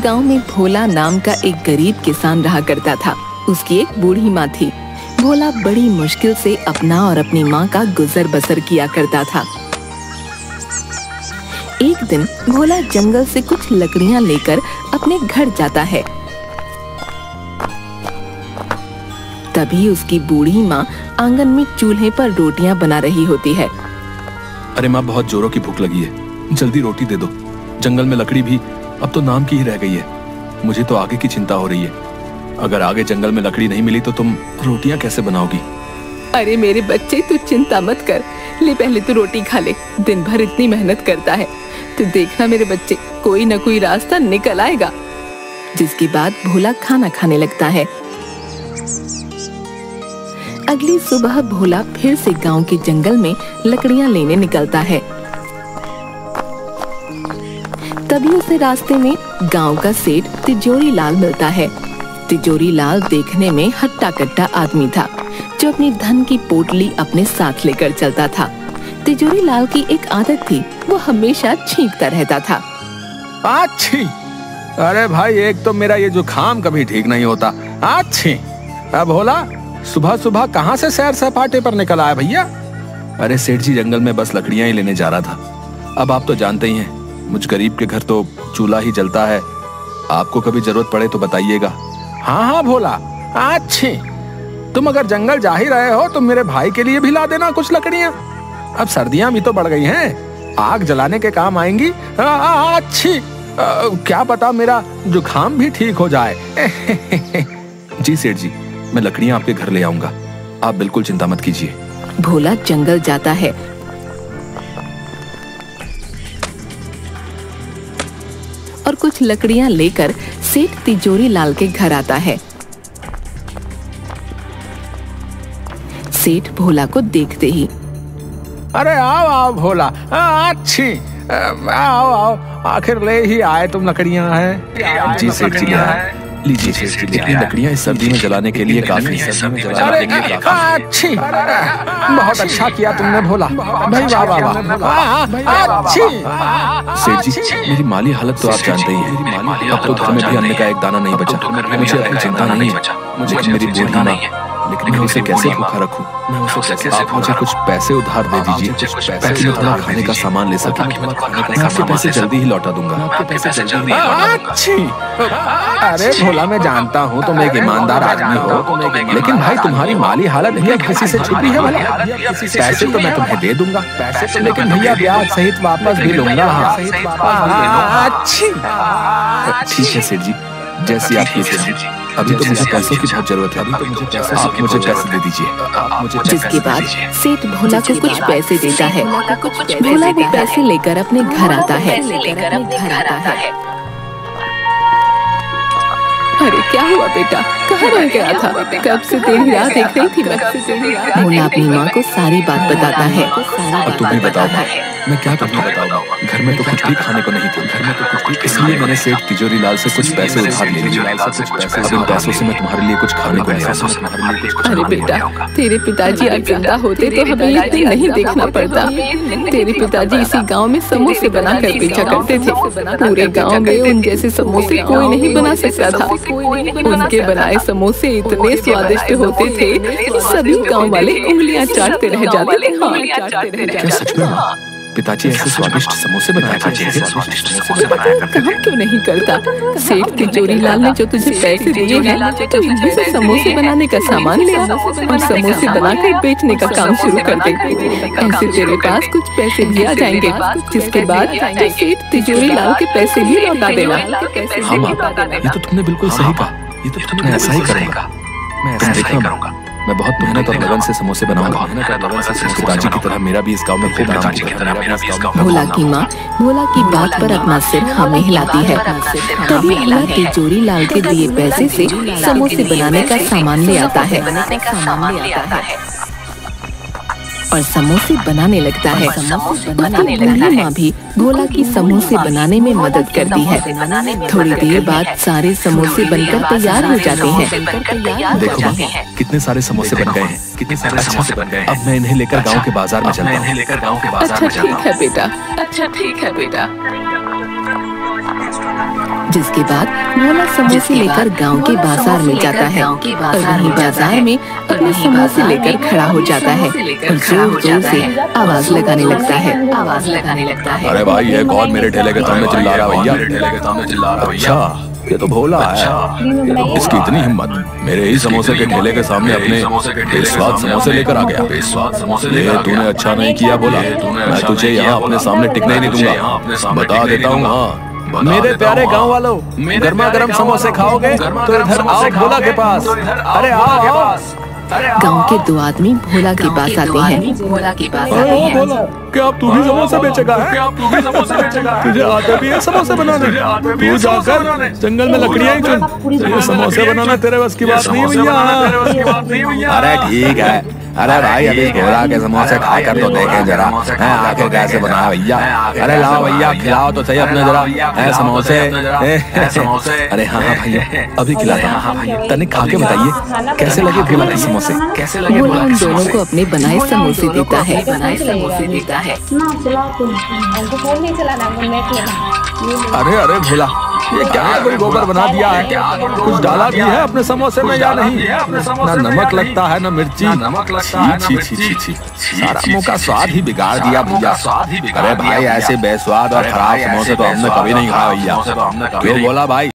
गांव में भोला नाम का एक गरीब किसान रहा करता था। उसकी एक बूढ़ी माँ थी। भोला बड़ी मुश्किल से अपना और अपनी माँ का गुजर बसर किया करता था। एक दिन भोला जंगल से कुछ लकड़ियां लेकर अपने घर जाता है। तभी उसकी बूढ़ी माँ आंगन में चूल्हे पर रोटियां बना रही होती है। अरे माँ, बहुत जोरों की भूख लगी है, जल्दी रोटी दे दो। जंगल में लकड़ी भी अब तो नाम की ही रह गई है। मुझे तो आगे की चिंता हो रही है। अगर आगे जंगल में लकड़ी नहीं मिली तो तुम रोटियां कैसे बनाओगी? अरे मेरे बच्चे, तू चिंता मत कर, ले पहले तू रोटी खा ले। दिन भर इतनी मेहनत करता है, तू देखना मेरे बच्चे, कोई न कोई रास्ता निकल आएगा। जिसके बाद भोला खाना खाने लगता है। अगली सुबह भोला फिर से गांव के जंगल में लकड़ियां लेने निकलता है। तभी उसे रास्ते में गांव का सेठ तिजोरी लाल मिलता है। तिजोरी लाल देखने में हट्टा कट्टा आदमी था, जो अपनी धन की पोटली अपने साथ लेकर चलता था। तिजोरी लाल की एक आदत थी, वो हमेशा छींकता रहता था। अच्छी, अरे भाई, एक तो मेरा ये जुकाम कभी ठीक नहीं होता। अच्छी, अब भोला सुबह सुबह कहाँ से सैर सपाटे पर निकल आया भैया? अरे सेठ जी, जंगल में बस लकड़ियां ही लेने जा रहा था। अब आप तो जानते ही हैं, मुझ गरीब के घर तो चूल्हा ही जलता है। आपको कभी जरूरत पड़े तो बताइएगा। हाँ हाँ भोला, अच्छी, तुम अगर जंगल जा ही रहे हो तो मेरे भाई के लिए भी ला देना कुछ लकड़ियां। अब सर्दियां भी तो बढ़ गई हैं, आग जलाने के काम आएंगी। अच्छी, क्या पता मेरा जुकाम भी ठीक हो जाए। जी सेठ जी, मैं लकड़ियां आपके घर ले आऊंगा, आप बिल्कुल चिंता मत कीजिए। भोला जंगल जाता है और कुछ लकड़ियां लेकर सेठ तिजोरी लाल के घर आता है। सेठ भोला को देखते ही, अरे आओ आओ भोला, अच्छी, आओ आओ, आखिर ले ही आए तुम लकड़ियां हैं। जी सेठ जी, लीजिए सेठ जी, इतनी लकड़ियां इस सर्दी में जलाने के लिए काफी है। अच्छी, बहुत अच्छा किया तुमने भोला भाई, वाह वाह वाह। अच्छी सेठ जी, मेरी माली हालत तो आप जानते ही हैं। अब तो घर में भी अन्न का एक दाना नहीं बचा। मुझे अपनी चिंता नहीं है, मुझे मेरी बूढ़ी माँ, लेकिन मैं उसे कैसे भूखा रखूं? आप मुझे कुछ पैसे उधार दे दीजिए, ताकि मैं थोड़ा खाने का सामान ले सकूं। मैं आपके पैसे जल्दी ही लौटा दूंगा। अच्छी, अरे भोला, मैं जानता हूँ तुम एक ईमानदार आदमी हो, लेकिन भाई तुम्हारी माली हालत क्या किसी से छुपी है भला? पैसे तो मैं तुम्हें दे दूंगा, लेकिन भैया ब्याज सहित वापस भी लूंगा। अच्छी, ठीक है सेठ जी, जैसी आपकी इच्छा। अभी तो मुझे पैसों की बहुत जरूरत है, आप मुझे पैसे दे दीजिए। जिसके बाद सेठ भोला को कुछ पैसे देता है। भोला वो पैसे लेकर अपने घर आता है। अरे क्या हुआ बेटा, कहाँ रह गया था? कब से तेरी राह देख रही थी मैं। भोला अपनी माँ को सारी बात बताता है। अब तुम भी बताओ, मैं क्या करूँ बताओ? घर में तो कुछ भी खाने को नहीं था, इसलिए मैंने सेठ तिजोरी लाल से कुछ पैसे उधार ले लिए। अब इन पैसों से मैं तुम्हारे लिए कुछ खाने को ले आऊंगा। अरे बेटा, तेरे पिताजी आज जिंदा होते तो हमें इतने नहीं देखना पड़ता। तेरे पिताजी इसी गांव में समोसे बनाकर बेचा करते थे। पूरे गांव में उन जैसे समोसे कोई नहीं बना सकता था। उनके बनाए समोसे इतने स्वादिष्ट होते थे कि सभी गांव वाले उंगलियां चाटते रह जाते थे। क्या सच में पिताजी ऐसे स्वादिष्ट समोसे बनाया करते थे? काम क्यों नहीं करता? सेठ तिजोरी लाल ने जो तुझे पैसे दिए हैं, तो इन्हीं से समोसे बनाने का सामान ले और समोसे बनाकर बेचने का काम शुरू कर दे। ऐसे तेरे पास कुछ पैसे भी आ जाएंगे, जिसके बाद तो सेठ तिजोरी लाल के पैसे भी लौटा देना। हाँ माँ, ये तो तुमने बिल्कुल सही कहा। ये तो तुमने ऐसा ही करूँगा। मैं ऐसा ही करूँगा। मैं बहुत मेहनत और लगन से समोसे बनाऊंगा। पिताजी की तरह मेरा भी इस गांव में खूब नाम होगा। भोला की माँ भोला की बात पर अपना सिर हाँ में हिलाती है। तभी भोला तिजोरी लाल के दिए पैसे से समोसे बनाने का सामान ले आता है और समोसे बनाने लगता है। बूढ़ी माँ भी भोला की समोसे बनाने में मदद करती है। थोड़ी देर बाद सारे समोसे बनकर तैयार हो जाते हैं। देखो माँ, कितने सारे समोसे बन गए हैं, कितने सारे समोसे बन गए हैं। अब मैं इन्हें लेकर गांव के बाजार में चलता हूँ। अच्छा ठीक है बेटा, अच्छा ठीक है बेटा। जिसके बाद भोला समोसे लेकर गांव के बाजार में जाता है और वहीं बाजार में अपने समोसे लेकर खड़ा हो जाता है और जोर जोर से आवाज लगाने लगता है। अरे भाई ये कौन मेरे ठेले के सामने चिल्ला रहा भैया? अच्छा ये तो भोला है। इसकी इतनी हिम्मत, मेरे ही समोसे के ठेले के सामने अपने बेस्वाद समोसे लेकर आ गया। ये तूने अच्छा नहीं किया भोला, मैं तुझे यहाँ अपने सामने टिकने ही नहीं दूंगा। बता देता हूँ। हाँ मेरे प्यारे गांव वालों, गर्मा गर्म समोसे खाओगे तो इधर आओ भोला के पास। अरे आओ। गांव के दो आदमी भोला के पास आते हैं। भोला, क्या आप तू भी समोसे बेचेगा है? तुझे आते भी है समोसे बनाने? तू जाकर जंगल में लकड़ियाँ ही चुन, ये समोसे बनाना तेरे बस की बात नहीं भैया। अरे ठीक है। अरे भाई अभी भोला के समोसे खाकर तो देखे जरा आखिर कैसे बनाया भैया। अरे लाओ भैया खिलाओ तो सही अपने जरा समोसे। अरे हाँ भैया अभी खिलाता हूँ, तनिक खा के बताइए कैसे लगे भोला के समोसे। भोला उन दोनों को अपने बनाए समोसे देता है। अरे अरे भोला ये क्या है, कोई गोबर बना दिया है? कुछ डाला भी है अपने समोसे में या नहीं? ना नमक लगता है ना मिर्ची। छी सारा मुंह का स्वाद ही बिगाड़ दिया भैया। अरे भाई ऐसे बेस्वाद और खराब समोसे तो हमने कभी नहीं खाया भैया। क्यों बोला भाई?